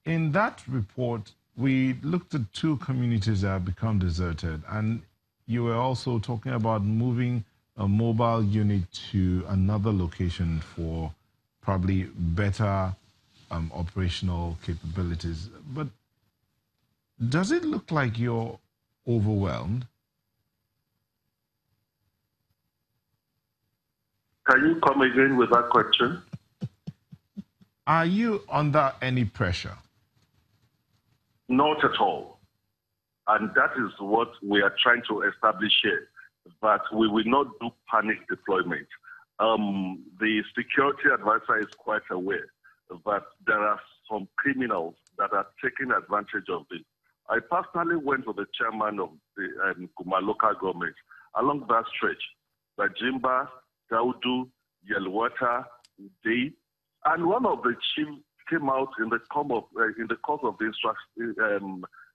In that report, we looked at two communities that have become deserted, and you were also talking about moving a mobile unit to another location for probably better operational capabilities. But does it look like you're overwhelmed? Can you come again with that question? Are you under any pressure? Not at all. And that is what we are trying to establish here, that we will not do panic deployment. The security advisor is quite aware that there are some criminals that are taking advantage of this. I personally went to the chairman of the Kuma local government along that stretch, Bajimba, Daudu, Yelwata, Day, and one of the chiefs came out in the course of the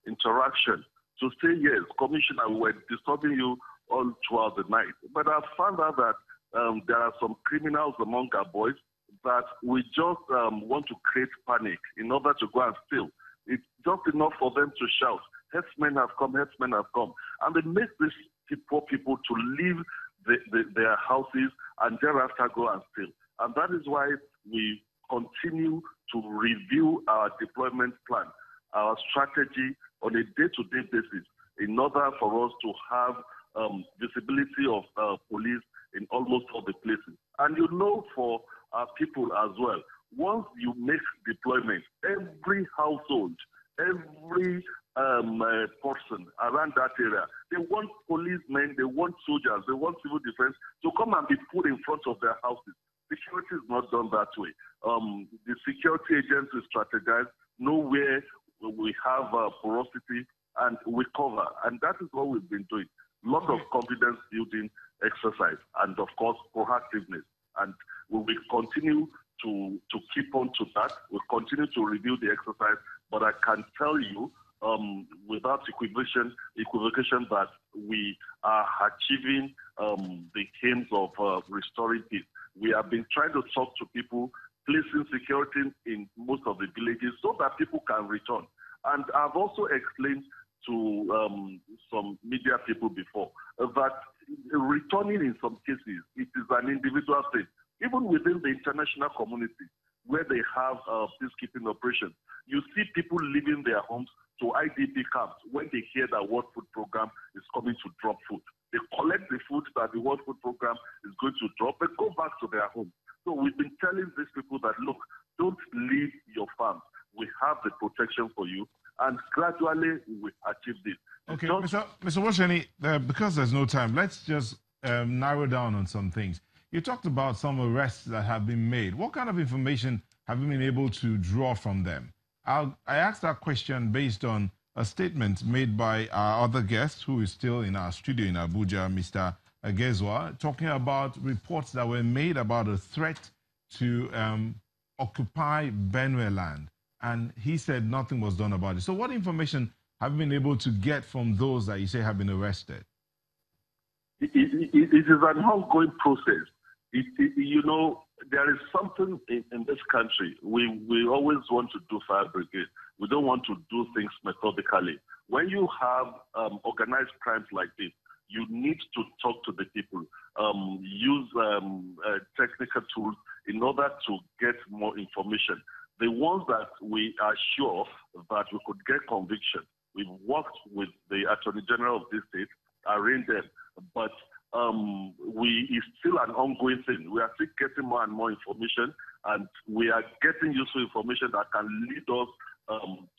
interaction to say, yes, Commissioner, we were disturbing you all throughout the night. But I found out that there are some criminals among our boys that we just want to create panic in order to go and steal. It's just enough for them to shout, herdsmen have come, herdsmen have come. And they make these poor people to leave their houses and thereafter go and steal. And that is why we continue to review our deployment plan, our strategy on a day-to-day basis in order for us to have visibility of police in almost all the places. And you know, for our people as well, once you make deployment, every household, every person around that area, they want policemen, they want soldiers, they want civil defense to come and be put in front of their houses. Security is not done that way. The security agencies strategize, know where we have porosity, and we cover. And that is what we've been doing. Lots of confidence building exercise, and of course, proactiveness. And we will continue to keep on to that. We'll continue to review the exercise, but I can tell you without equivocation that we are achieving the aims of restoring peace. We have been trying to talk to people, placing security in most of the villages so that people can return. And I've also explained to some media people before that returning in some cases, it is an individual thing. Even within the international community, where they have peacekeeping operations, you see people leaving their homes to IDP camps when they hear that World Food Program is coming to drop food. They collect the food that the World Food Program is going to drop and go back to their homes. So we've been telling these people that, look, don't leave your farms. We have the protection for you, and gradually we will achieve this. Okay, Mr. Washani, because there's no time, let's just narrow down on some things. You talked about some arrests that have been made. What kind of information have you been able to draw from them? I asked that question based on a statement made by our other guest, who is still in our studio in Abuja, Mr. Agezwa, talking about reports that were made about a threat to occupy Benue land. And he said nothing was done about it. So what information have you been able to get from those that you say have been arrested? It is an ongoing process. You know, there is something in this country. We always want to do fire brigade. We don't want to do things methodically. When you have organized crimes like this, you need to talk to the people, use technical tools in order to get more information. The ones that we are sure that we could get conviction, we've worked with the Attorney General of this state, arraigned them, but it's still an ongoing thing. We are still getting more and more information, and we are getting useful information that can lead us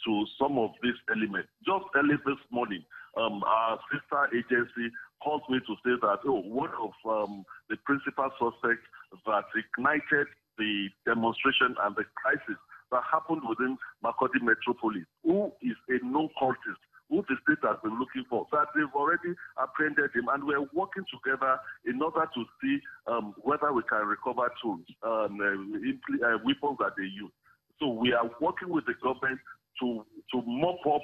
to some of these elements. Just early this morning, our sister agency called me to say that, one of the principal suspects that ignited the demonstration and the crisis that happened within Makurdi Metropolis, who is a known cultist, who the state has been looking for, that they've already apprehended him, and we're working together in order to see whether we can recover tools, weapons that they use. So we are working with the government to mop up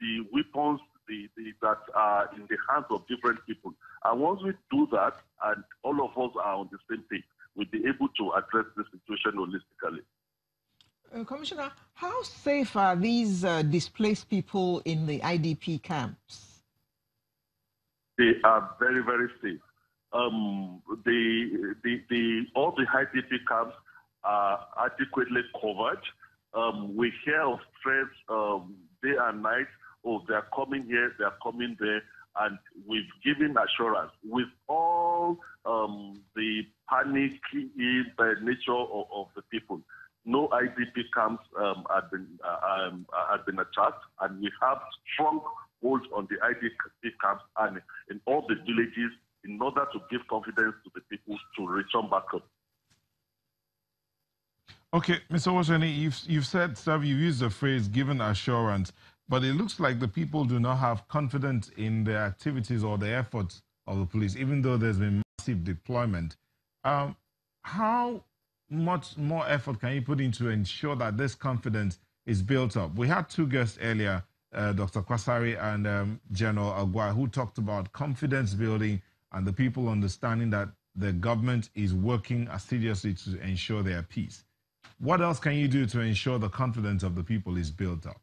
the weapons that are in the hands of different people. And once we do that, and all of us are on the same page, we'll be able to address the situation holistically. Commissioner, how safe are these displaced people in the IDP camps? They are very, very safe. All the IDP camps are adequately covered. We hear of threats day and night. Oh, they are coming here, they are coming there, and we've given assurance with all the panic nature of the people. No IDP camps had been attacked, and we have strong holds on the IDP camps and in all the villages in order to give confidence to the people to return back up. Okay, Mr. Owosheni, you've said stuff, you've used the phrase given assurance, but it looks like the people do not have confidence in the activities or the efforts of the police, even though there's been massive deployment. How much more effort can you put into ensure that this confidence is built up? We had two guests earlier, Dr. Kwasari and General Agua, who talked about confidence building and the people understanding that the government is working assiduously to ensure their peace. What else can you do to ensure the confidence of the people is built up?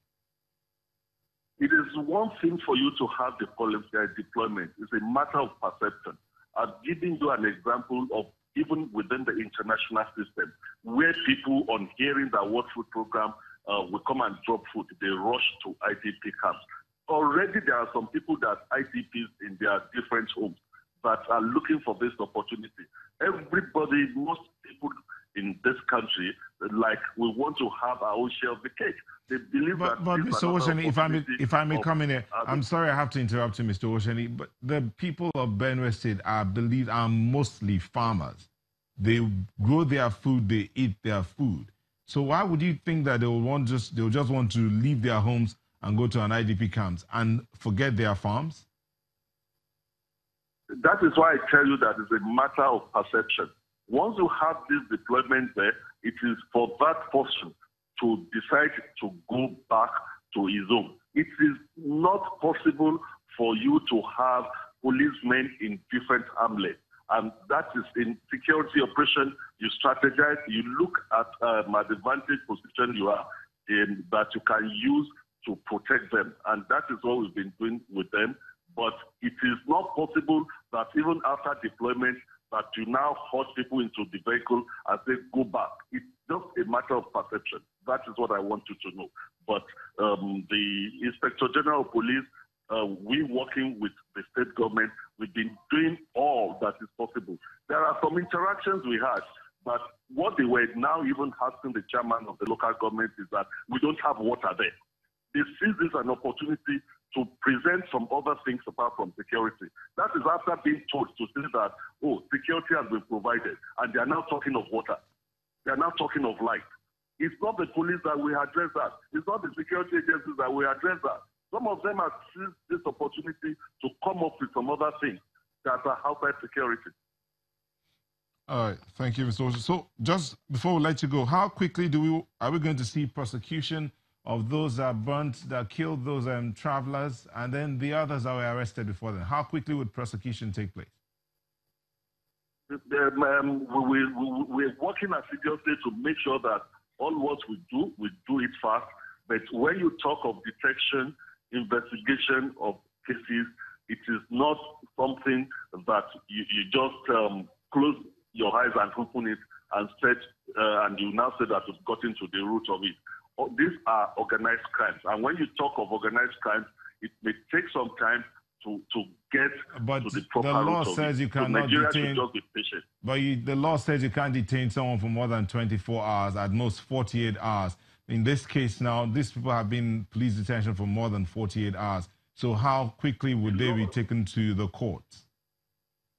It is one thing for you to have the policy deployment. It's a matter of perception. I've given you an example of even within the international system, where people on hearing the World Food Program will come and drop food, they rush to IDP camps. Already there are some people that IDPs in their different homes that are looking for this opportunity. Everybody, most people in this country, like we want to have our own share of the cake. They believe that. But Mr. Owosheni, if I may come in here, I'm sorry I have to interrupt you, Mr. Owosheni, but the people of Benue State are mostly farmers. They grow their food, they eat their food. So why would you think that they'll just want to leave their homes and go to an IDP camps and forget their farms? That is why I tell you that it's a matter of perception. Once you have this deployment there, it is for that person to decide to go back to his home. It is not possible for you to have policemen in different hamlets. And that is in security operation, you strategize, you look at the advantage position you are in that you can use to protect them. And that is what we've been doing with them. But it is not possible that even after deployment, that you now force people into the vehicle and say, go back. It's just a matter of perception. That is what I want you to know. But the Inspector General of Police, we working with the state government, we've been doing all that is possible. There are some interactions we had, but what they were now even asking the chairman of the local government is that we don't have water there. They see this as an opportunity to present some other things apart from security. That is after being told to say that, oh, security has been provided, and they are now talking of water. They are now talking of light. It's not the police that will address that. It's not the security agencies that will address that. Some of them have seized this opportunity to come up with some other things that are outside security. All right, thank you, Mr. Owosheni. So just before we let you go, how quickly are we going to see prosecution of those that burnt, that killed those travelers, and then the others that were arrested before them? How quickly would prosecution take place? We're working assiduously to make sure that all what we do it fast. But when you talk of detection, investigation of cases, it is not something that you just close your eyes and open it and and you now say that you've gotten to the root of it. These are organized crimes. And when you talk of organized crimes, it may take some time to get to the proper the law root says of it. You cannot Nigeria detain, should just be patient. But the law says you can't detain someone for more than 24 hours, at most 48 hours. In this case now, these people have been in police detention for more than 48 hours. So how quickly would they be taken to the courts?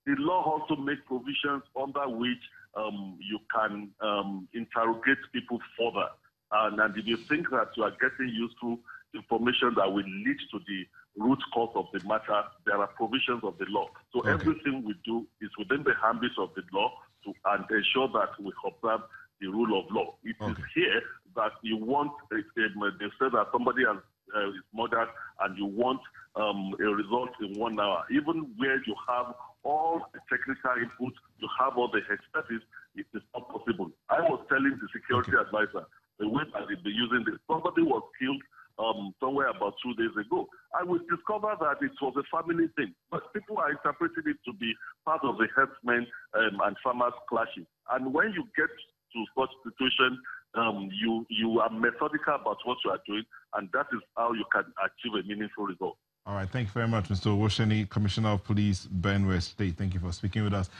The law also makes provisions under which you can interrogate people further. And if you think that you are getting useful information that will lead to the root cause of the matter, there are provisions of the law. So everything we do is within the ambit of the law and ensure that we observe the rule of law. It is here that you want, they say that somebody is murdered and you want a result in 1 hour. Even where you have all the technical input, you have all the expertise, it is not possible. I was telling the security advisor, way that they've been using this. Somebody was killed somewhere about 2 days ago. I will discover that it was a family thing. But people are interpreting it to be part of the herdsmen and farmers clashing. And when you get to such situation, you are methodical about what you are doing, and that is how you can achieve a meaningful result. All right, thank you very much, Mr. Owosheni, Commissioner of Police, Benue State. Thank you for speaking with us.